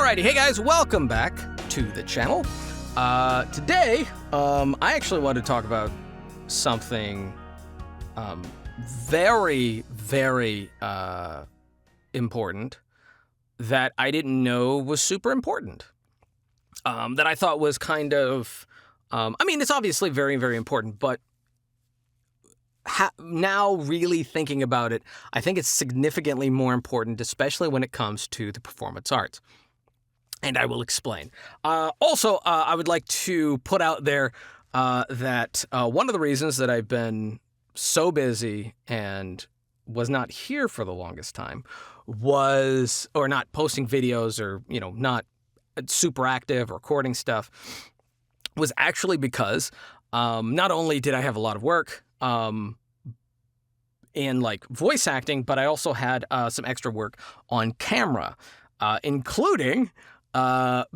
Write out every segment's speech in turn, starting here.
Alrighty, hey guys, welcome back to the channel. Today, I actually want to talk about something very important that I didn't know was super important. That I thought was kind of, it's obviously very important, but now really thinking about it, I think it's significantly more important, especially when it comes to the performance arts. And I will explain. Also, I would like to put out there that one of the reasons that I've been so busy and was not here for the longest time was, or not posting videos or, not super active or recording stuff, was actually because not only did I have a lot of work in like voice acting, but I also had some extra work on camera, including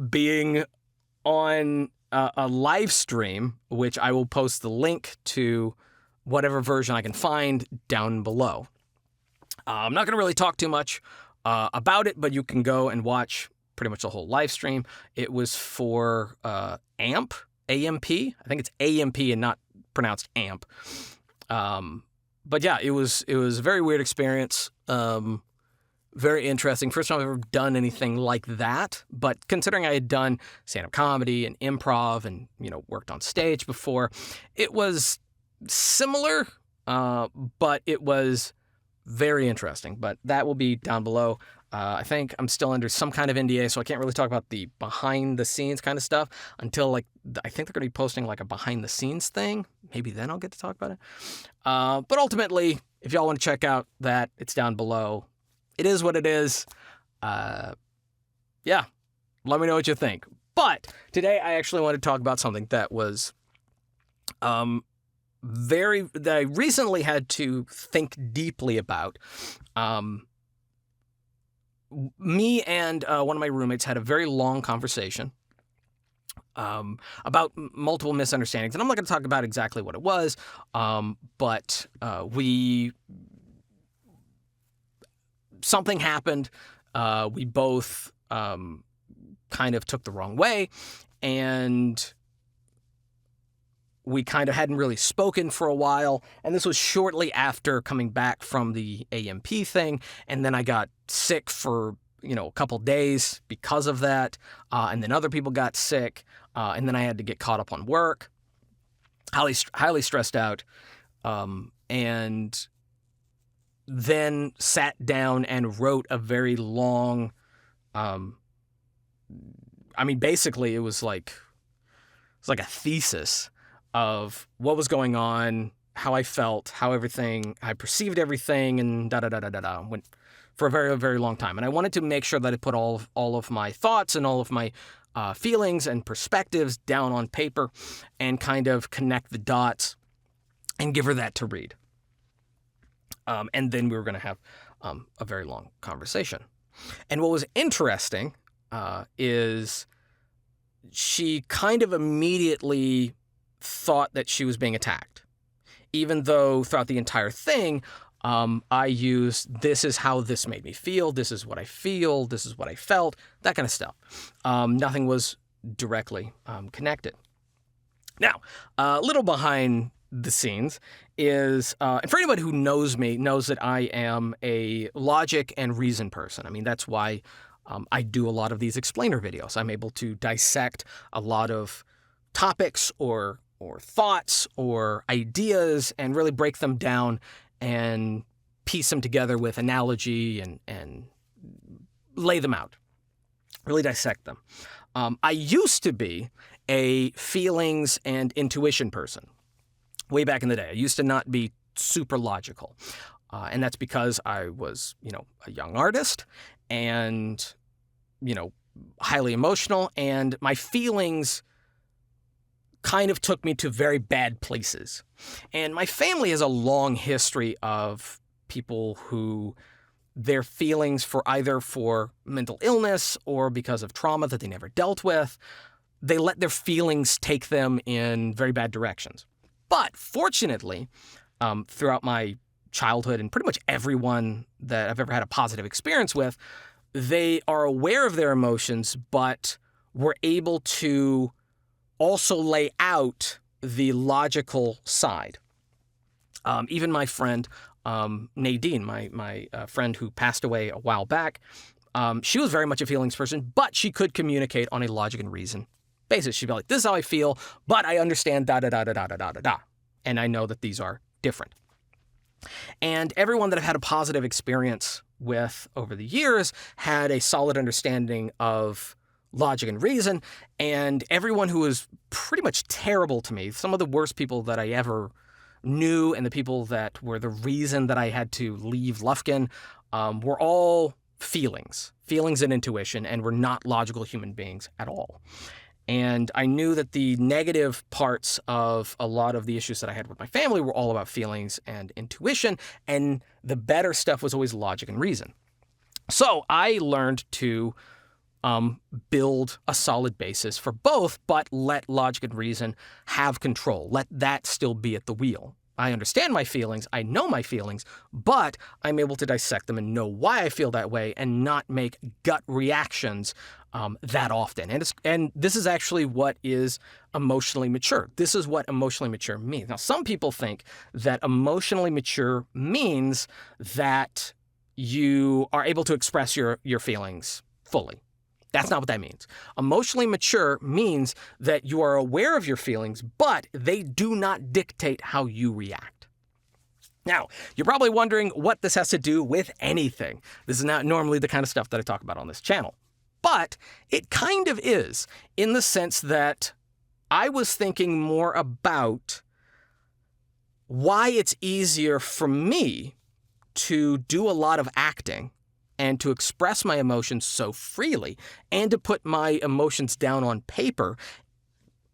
being on a live stream, which I will post the link to whatever version I can find down below. I'm not going to really talk too much about it, but you can go and watch pretty much the whole live stream. It was for AMP. I think it's AMP and not pronounced AMP. But yeah, it was a very weird experience. Very interesting. First time I've ever done anything like that. But considering I had done stand-up comedy and improv and, worked on stage before, it was similar, but it was very interesting. But that will be down below. I think I'm still under some kind of NDA, so I can't really talk about the behind-the-scenes kind of stuff until, I think they're going to be posting, a behind-the-scenes thing. Maybe then I'll get to talk about it. But ultimately, if y'all want to check out that, it's down below. It is what it is. Yeah, let me know what you think. But today I actually want to talk about something that was that I recently had to think deeply about. Me and one of my roommates had a very long conversation about multiple misunderstandings. And I'm not going to talk about exactly what it was, but something happened. We both kind of took the wrong way, and we kind of hadn't really spoken for a while. And this was shortly after coming back from the AMP thing. And then I got sick for, a couple days because of that. And then other people got sick. And then I had to get caught up on work. Highly stressed out. And then sat down and wrote a very long, basically it was like a thesis of what was going on, how I felt, how I perceived everything, and da-da-da-da-da-da. Went for a very, very long time. And I wanted to make sure that I put all of my thoughts and all of my feelings and perspectives down on paper and kind of connect the dots and give her that to read. And then we were going to have a very long conversation. And what was interesting is she kind of immediately thought that she was being attacked, even though throughout the entire thing, I used, this is how this made me feel, this is what I feel, this is what I felt, that kind of stuff. Nothing was directly connected. Now, a little behind the scenes is, and for anybody who knows me, knows that I am a logic and reason person. That's why I do a lot of these explainer videos. I'm able to dissect a lot of topics or thoughts or ideas and really break them down and piece them together with analogy and lay them out, really dissect them. I used to be a feelings and intuition person. Way back in the day, I used to not be super logical. And that's because I was, a young artist and, highly emotional, and my feelings kind of took me to very bad places. And my family has a long history of people who their feelings for mental illness or because of trauma that they never dealt with, they let their feelings take them in very bad directions. But fortunately, throughout my childhood and pretty much everyone that I've ever had a positive experience with, they are aware of their emotions, but were able to also lay out the logical side. Even my friend Nadine, my friend who passed away a while back, she was very much a feelings person, but she could communicate on a logic and reason basis. She'd be like, this is how I feel, but I understand da-da-da-da-da-da-da-da. And I know that these are different. And everyone that I've had a positive experience with over the years had a solid understanding of logic and reason. And everyone who was pretty much terrible to me, some of the worst people that I ever knew and the people that were the reason that I had to leave Lufkin, were all feelings and intuition, and were not logical human beings at all. And I knew that the negative parts of a lot of the issues that I had with my family were all about feelings and intuition, and the better stuff was always logic and reason. So I learned to build a solid basis for both, but let logic and reason have control. Let that still be at the wheel. I understand my feelings, I know my feelings, but I'm able to dissect them and know why I feel that way and not make gut reactions that often. And this is actually what is emotionally mature. This is what emotionally mature means. Now, some people think that emotionally mature means that you are able to express your feelings fully. That's not what that means. Emotionally mature means that you are aware of your feelings, but they do not dictate how you react. Now, you're probably wondering what this has to do with anything. This is not normally the kind of stuff that I talk about on this channel. But it kind of is, in the sense that I was thinking more about why it's easier for me to do a lot of acting and to express my emotions so freely, and to put my emotions down on paper,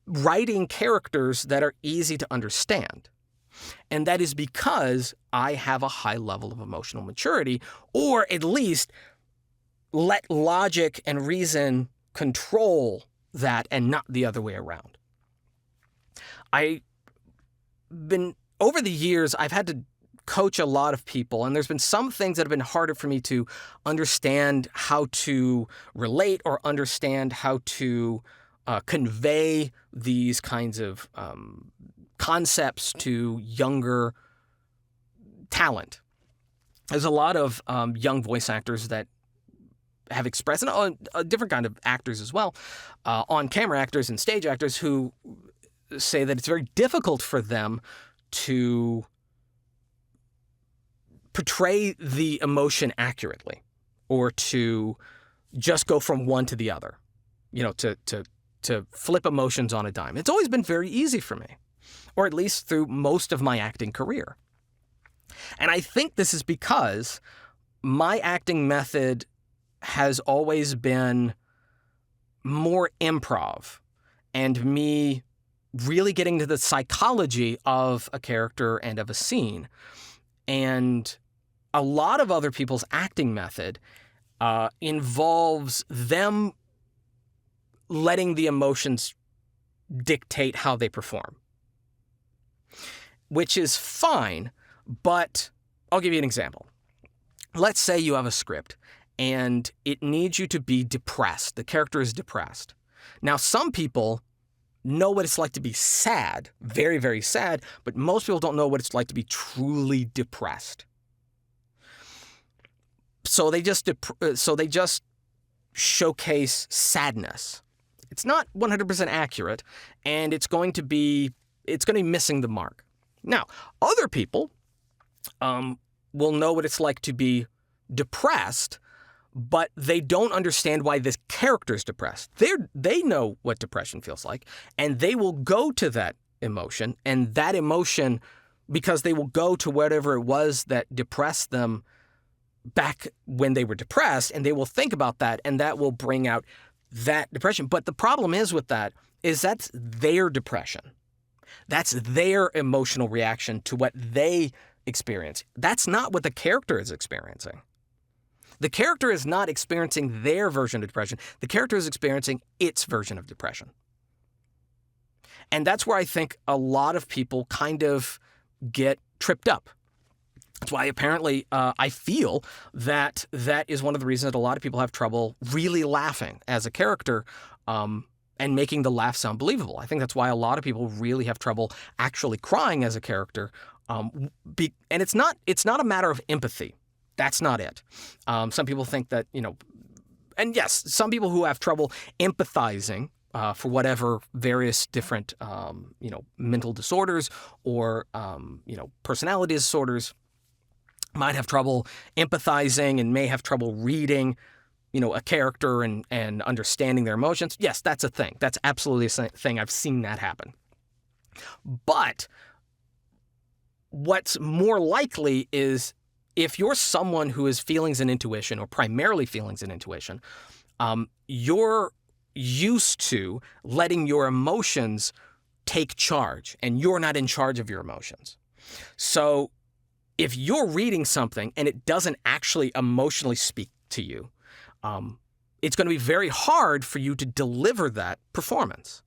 writing characters that are easy to understand. And that is because I have a high level of emotional maturity, or at least let logic and reason control that and not the other way around. Over the years, I've had to coach a lot of people, and there's been some things that have been harder for me to understand how to relate or understand how to convey these kinds of concepts to younger talent. There's a lot of young voice actors that have expressed, and a different kind of actors as well, on-camera actors and stage actors, who say that it's very difficult for them to portray the emotion accurately, or to just go from one to the other, to flip emotions on a dime. It's always been very easy for me, or at least through most of my acting career. And I think this is because my acting method has always been more improv, and me really getting to the psychology of a character and of a scene. And a lot of other people's acting method involves them letting the emotions dictate how they perform, which is fine, but I'll give you an example. Let's say you have a script and it needs you to be depressed. The character is depressed. Now, some people know what it's like to be sad, very, very sad, but most people don't know what it's like to be truly depressed. So they just showcase sadness. It's not 100% accurate, and it's going to be missing the mark. Now, other people will know what it's like to be depressed, but they don't understand why this character's depressed. They know what depression feels like, and they will go to that emotion, and that emotion, because they will go to whatever it was that depressed them back when they were depressed, and they will think about that, and that will bring out that depression. But the problem is with that is that's their depression. That's their emotional reaction to what they experience. That's not what the character is experiencing. The character is not experiencing their version of depression. The character is experiencing its version of depression. And that's where I think a lot of people kind of get tripped up. That's why apparently I feel that that is one of the reasons that a lot of people have trouble really laughing as a character and making the laugh sound believable. I think that's why a lot of people really have trouble actually crying as a character. And it's not a matter of empathy. That's not it. Some people think that, and yes, some people who have trouble empathizing for whatever various different, mental disorders or, personality disorders might have trouble empathizing and may have trouble reading, a character and understanding their emotions. Yes, that's a thing. That's absolutely a thing. I've seen that happen. But what's more likely is if you're someone who is feelings and intuition, or primarily feelings and intuition, you're used to letting your emotions take charge, and you're not in charge of your emotions. So if you're reading something and it doesn't actually emotionally speak to you, it's going to be very hard for you to deliver that performance.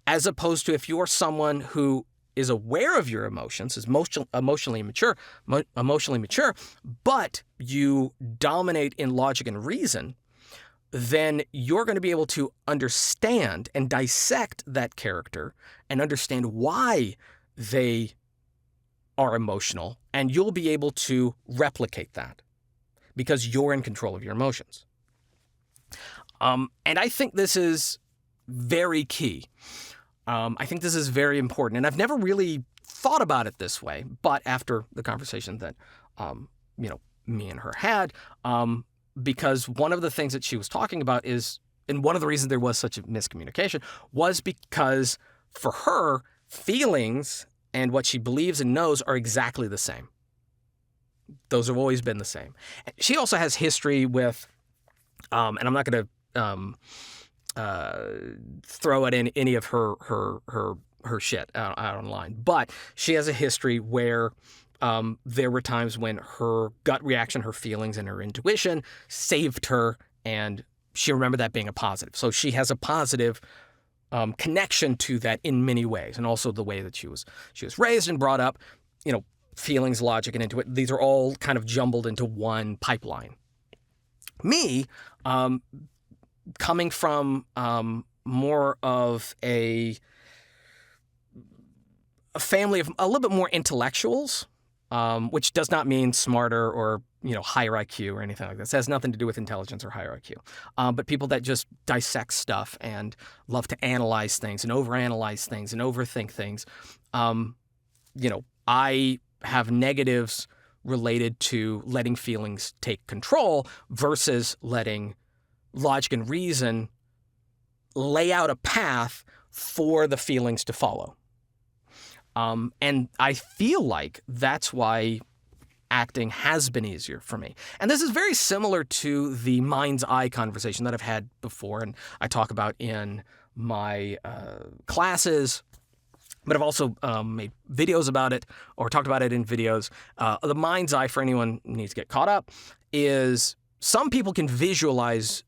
As opposed to if you're someone who is aware of your emotions, is emotionally mature, but you dominate in logic and reason, then you're going to be able to understand and dissect that character and understand why they are emotional, and you'll be able to replicate that because you're in control of your emotions. And I think this is very key. I think this is very important, and I've never really thought about it this way, but after the conversation that, me and her had, because one of the things that she was talking about is, and one of the reasons there was such a miscommunication was because for her, feelings and what she believes and knows are exactly the same. Those have always been the same. She also has history with, and I'm not going to throw it in any of her shit out online, but she has a history where there were times when her gut reaction, her feelings, and her intuition saved her, and she remembered that being a positive. So she has a positive connection to that in many ways, and also the way that she was raised and brought up. Feelings, logic, and intuition, these are all kind of jumbled into one pipeline. Me, coming from more of a family of a little bit more intellectuals, which does not mean smarter or higher IQ or anything like that. This has nothing to do with intelligence or higher IQ. But people that just dissect stuff and love to analyze things and overanalyze things and overthink things. I have negatives related to letting feelings take control versus letting logic and reason lay out a path for the feelings to follow. And I feel like that's why acting has been easier for me. And this is very similar to the mind's eye conversation that I've had before, and I talk about in my classes, but I've also made videos about it or talked about it in videos. The mind's eye, for anyone who needs to get caught up, is some people can visualize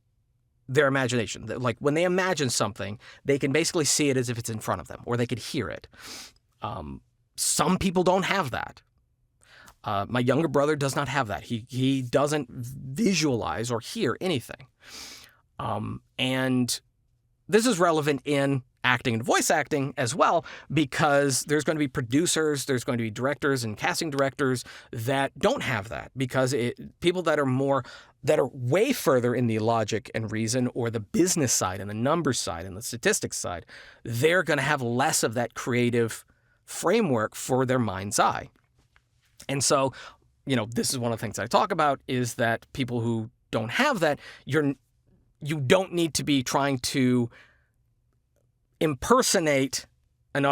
their imagination. Like when they imagine something, they can basically see it as if it's in front of them, or they could hear it. Some people don't have that. My younger brother does not have that. He doesn't visualize or hear anything. And this is relevant in acting and voice acting as well, because there's going to be producers, there's going to be directors and casting directors that don't have that, because people that are way further in the logic and reason or the business side and the numbers side and the statistics side, they're going to have less of that creative framework for their mind's eye. And so, this is one of the things I talk about, is that people who don't have that, you don't need to be trying to impersonate in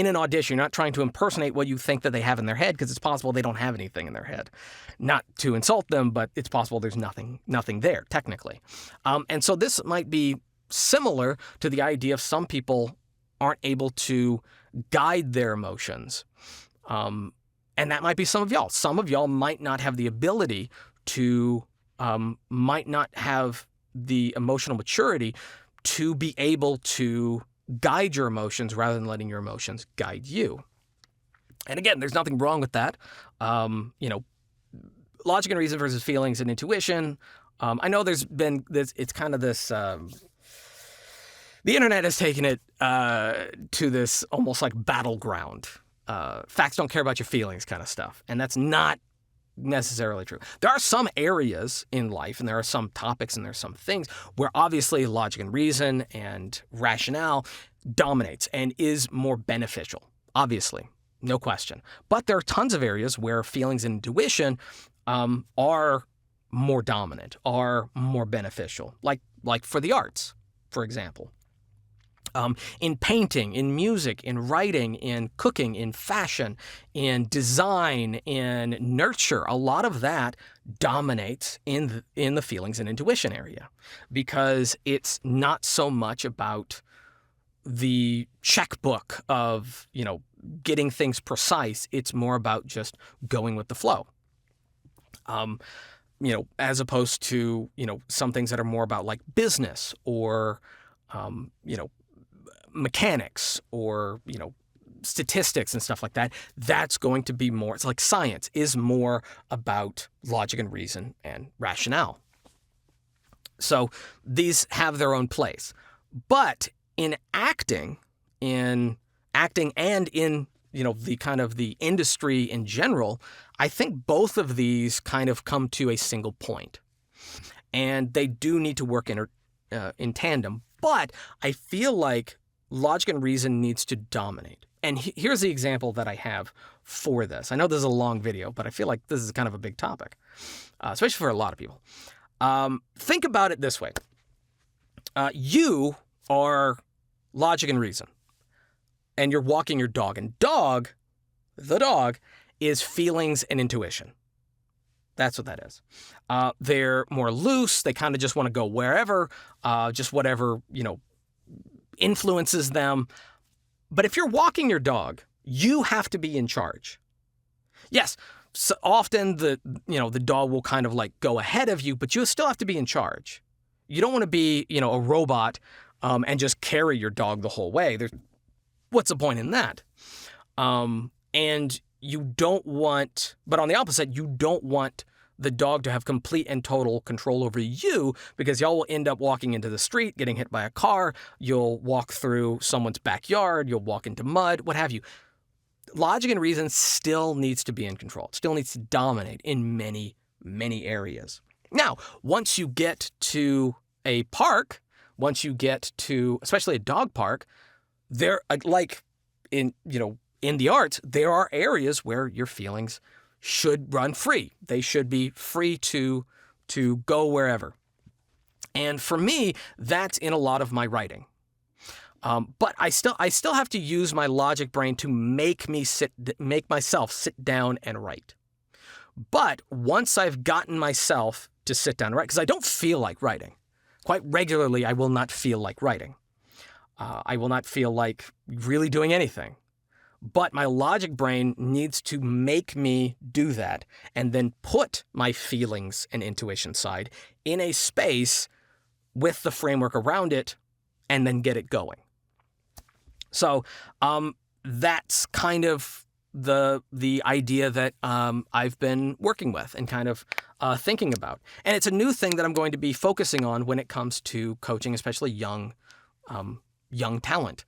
an audition. You're not trying to impersonate what you think that they have in their head, because it's possible they don't have anything in their head. Not to insult them, but it's possible there's nothing there, technically. And so this might be similar to the idea of some people aren't able to guide their emotions. And that might be some of y'all. Some of y'all might not have the ability to, might not have the emotional maturity to be able to guide your emotions rather than letting your emotions guide you. And again, there's nothing wrong with that. logic and reason versus feelings and intuition. I know there's been this. It's kind of this. The internet has taken it to this almost like battleground. Facts don't care about your feelings kind of stuff, and that's not necessarily true. There are some areas in life, and there are some topics, and there are some things where obviously logic and reason and rationale dominates and is more beneficial. Obviously, no question. But there are tons of areas where feelings and intuition are more dominant, are more beneficial, like for the arts, for example. In painting, in music, in writing, in cooking, in fashion, in design, in nurture, a lot of that dominates in the feelings and intuition area, because it's not so much about the checkbook of, getting things precise. It's more about just going with the flow. As opposed to, some things that are more about like business or, mechanics or, statistics and stuff like that. That's going to be more, it's like science is more about logic and reason and rationale. So these have their own place. But in acting and in, the kind of the industry in general, I think both of these kind of come to a single point. And they do need to work in tandem. But I feel like logic and reason needs to dominate. And here's the example that I have for this. I know this is a long video, but I feel like this is kind of a big topic, especially for a lot of people. Think about it this way. You are logic and reason, and you're walking your dog. And the dog is feelings and intuition. That's what that is. They're more loose. They kind of just want to go wherever, just whatever, influences them. But if you're walking your dog, you have to be in charge. Yes, so often the dog will kind of like go ahead of you, but you still have to be in charge. You don't want to be, a robot and just carry your dog the whole way. What's the point in that? And you don't want, but on the opposite, you don't want the dog to have complete and total control over you, because y'all will end up walking into the street, getting hit by a car. You'll walk through someone's backyard. You'll walk into mud, what have you. Logic and reason still needs to be in control. It still needs to dominate in many, many areas. Now, once you get to a park, once you get to, especially a dog park, there, like in the arts, there are areas where your feelings should run free. They should be free to go wherever. And for me, that's in a lot of my writing. But I still have to use my logic brain to make myself sit down and write. But once I've gotten myself to sit down and write, because I don't feel like writing. Quite regularly, I will not feel like writing. I will not feel like really doing anything. But my logic brain needs to make me do that and then put my feelings and intuition side in a space with the framework around it and then get it going. So that's kind of the idea that I've been working with and kind of thinking about. And it's a new thing that I'm going to be focusing on when it comes to coaching, especially young talent.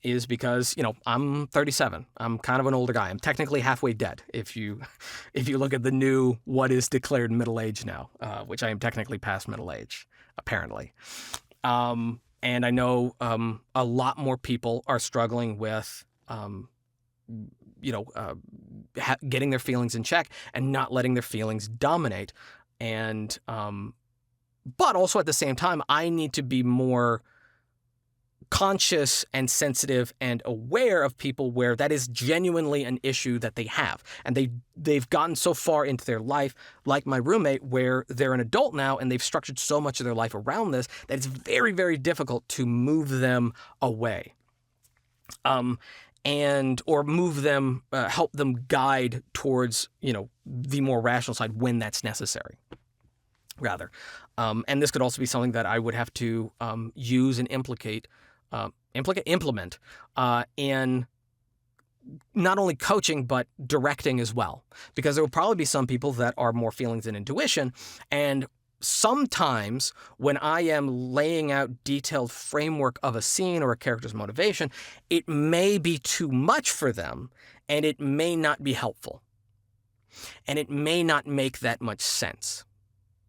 Is because, I'm 37. I'm kind of an older guy. I'm technically halfway dead if you look at the new what is declared middle age now, which I am technically past middle age, apparently. And I know a lot more people are struggling with, getting their feelings in check and not letting their feelings dominate. And but also at the same time, I need to be more conscious and sensitive and aware of people where that is genuinely an issue that they have. And they've gotten so far into their life, like my roommate, where they're an adult now and they've structured so much of their life around this that it's very, very difficult to move them away. Or move them, help them guide towards, the more rational side when that's necessary. Rather. And this could also be something that I would have to use and implement in not only coaching, but directing as well. Because there will probably be some people that are more feelings and intuition. And sometimes when I am laying out detailed framework of a scene or a character's motivation, it may be too much for them and it may not be helpful. And it may not make that much sense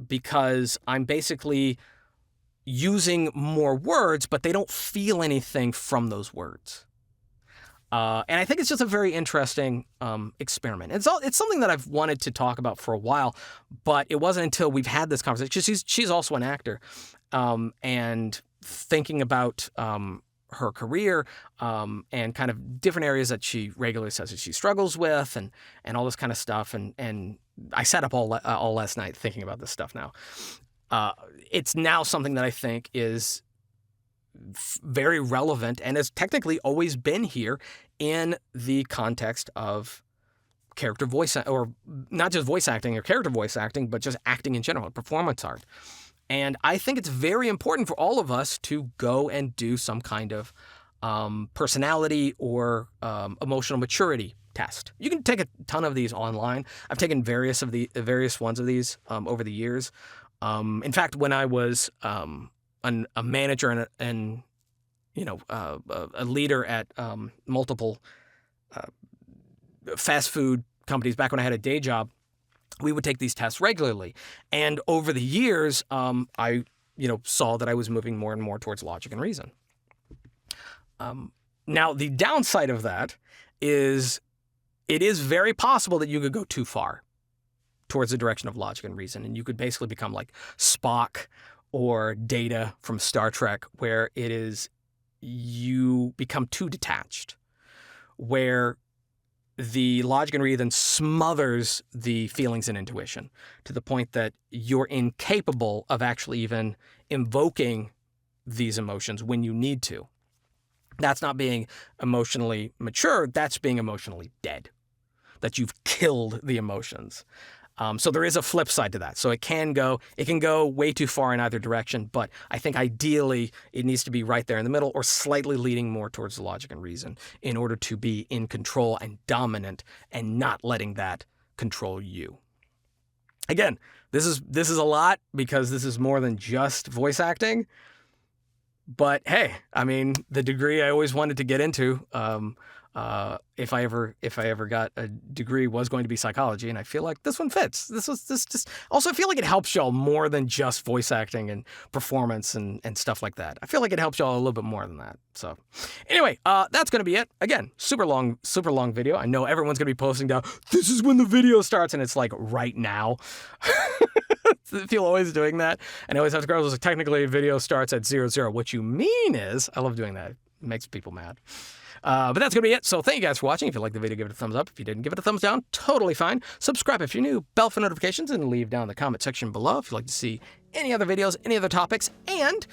because I'm basically using more words, but they don't feel anything from those words. And I think it's just a very interesting experiment. It's something that I've wanted to talk about for a while, but it wasn't until we've had this conversation. She's also an actor, and thinking about her career and kind of different areas that she regularly says that she struggles with, and all this kind of stuff. And I sat up all last night thinking about this stuff. Now, it's now something that I think is very relevant and has technically always been here in the context of character voice, or not just voice acting or character voice acting, but just acting in general, performance art. And I think it's very important for all of us to go and do some kind of personality or emotional maturity test. You can take a ton of these online. I've taken various ones of these over the years. In fact, when I was a manager and a leader at multiple fast food companies back when I had a day job, we would take these tests regularly. And over the years, I saw that I was moving more and more towards logic and reason. Now, the downside of that is it is very possible that you could go too far towards the direction of logic and reason, and you could basically become like Spock or Data from Star Trek, where you become too detached, where the logic and reason smothers the feelings and intuition to the point that you're incapable of actually even invoking these emotions when you need to. That's not being emotionally mature, that's being emotionally dead, that you've killed the emotions. So there is a flip side to that. So it can go way too far in either direction, but I think ideally it needs to be right there in the middle or slightly leaning more towards the logic and reason in order to be in control and dominant and not letting that control you. Again, this is a lot because this is more than just voice acting. But hey, I mean, the degree I always wanted to get into, if I ever got a degree, was going to be psychology, and I feel like this one fits. This just also I feel like it helps y'all more than just voice acting and performance and stuff like that. I feel like it helps y'all a little bit more than that. So anyway, that's going to be it. Again, super long video. I know everyone's going to be posting down, this is when the video starts, and it's like right now. People always doing that, and I always have to go, technically video starts at 00. What you mean is, I love doing that. It makes people mad. But that's going to be it. So thank you guys for watching. If you liked the video, give it a thumbs up. If you didn't, give it a thumbs down. Totally fine. Subscribe if you're new. Bell for notifications, and leave down in the comment section below if you'd like to see any other videos, any other topics. And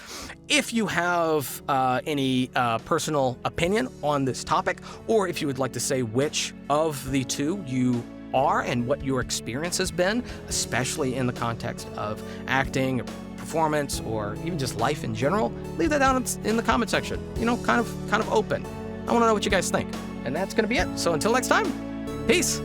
if you have any personal opinion on this topic, or if you would like to say which of the two you are and what your experience has been, especially in the context of acting, or performance, or even just life in general, leave that down in the comment section. Kind of open. I want to know what you guys think. And that's going to be it. So until next time, peace.